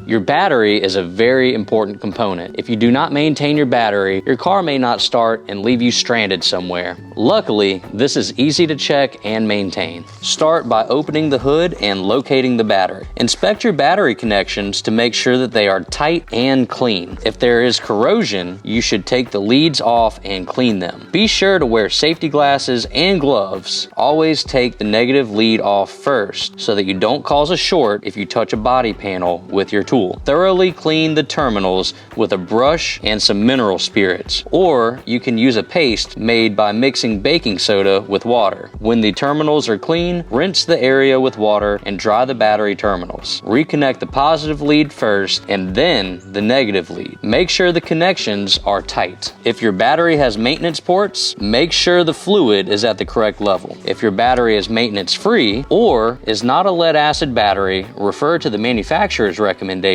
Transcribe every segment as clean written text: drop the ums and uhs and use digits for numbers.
Your battery is a very important component. If you do not maintain your battery, your car may not start and leave you stranded somewhere. Luckily, this is easy to check and maintain. Start by opening the hood and locating the battery. Inspect your battery connections to make sure that they are tight and clean. If there is corrosion, you should take the leads off and clean them. Be sure to wear safety glasses and gloves. Always take the negative lead off first so that you don't cause a short if you touch a body panel with your tool. Thoroughly clean the terminals with a brush and some mineral spirits, or you can use a paste made by mixing baking soda with water. When the terminals are clean, rinse the area with water and dry the battery terminals. Reconnect the positive lead first and then the negative lead. Make sure the connections are tight. If your battery has maintenance ports, make sure the fluid is at the correct level. If your battery is maintenance free or is not a lead acid battery, refer to the manufacturer's recommendations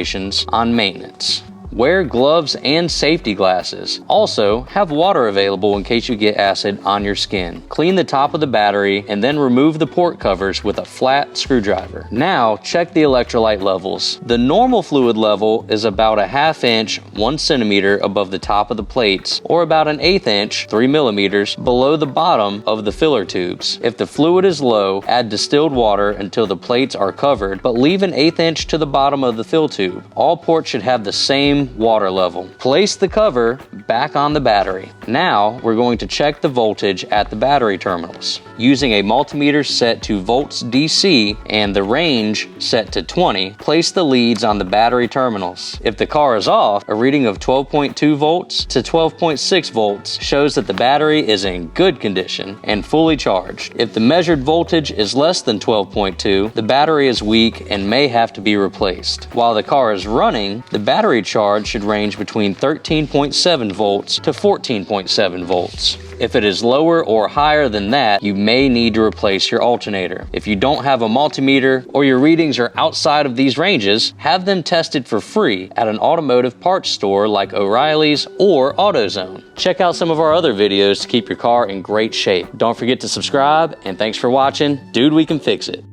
on maintenance. Wear gloves and safety glasses. Also, have water available in case you get acid on your skin. Clean the top of the battery and then remove the port covers with a flat screwdriver. Now, check the electrolyte levels. The normal fluid level is about a 1/2 inch, 1 centimeter above the top of the plates, or about an 1/8 inch, 3 millimeters, below the bottom of the filler tubes. If the fluid is low, add distilled water until the plates are covered, but leave an 1/8 inch to the bottom of the fill tube. All ports should have the same water level. Place the cover back on the battery. Now we're going to check the voltage at the battery terminals. Using a multimeter set to volts DC and the range set to 20, place the leads on the battery terminals. If the car is off, a reading of 12.2 volts to 12.6 volts shows that the battery is in good condition and fully charged. If the measured voltage is less than 12.2, the battery is weak and may have to be replaced. While the car is running, the battery charge should range between 13.7 volts to 14.7 volts. If it is lower or higher than that, you may need to replace your alternator. If you don't have a multimeter or your readings are outside of these ranges, have them tested for free at an automotive parts store like O'Reilly's or AutoZone. Check out some of our other videos to keep your car in great shape. Don't forget to subscribe, and thanks for watching Dude, We Can Fix It.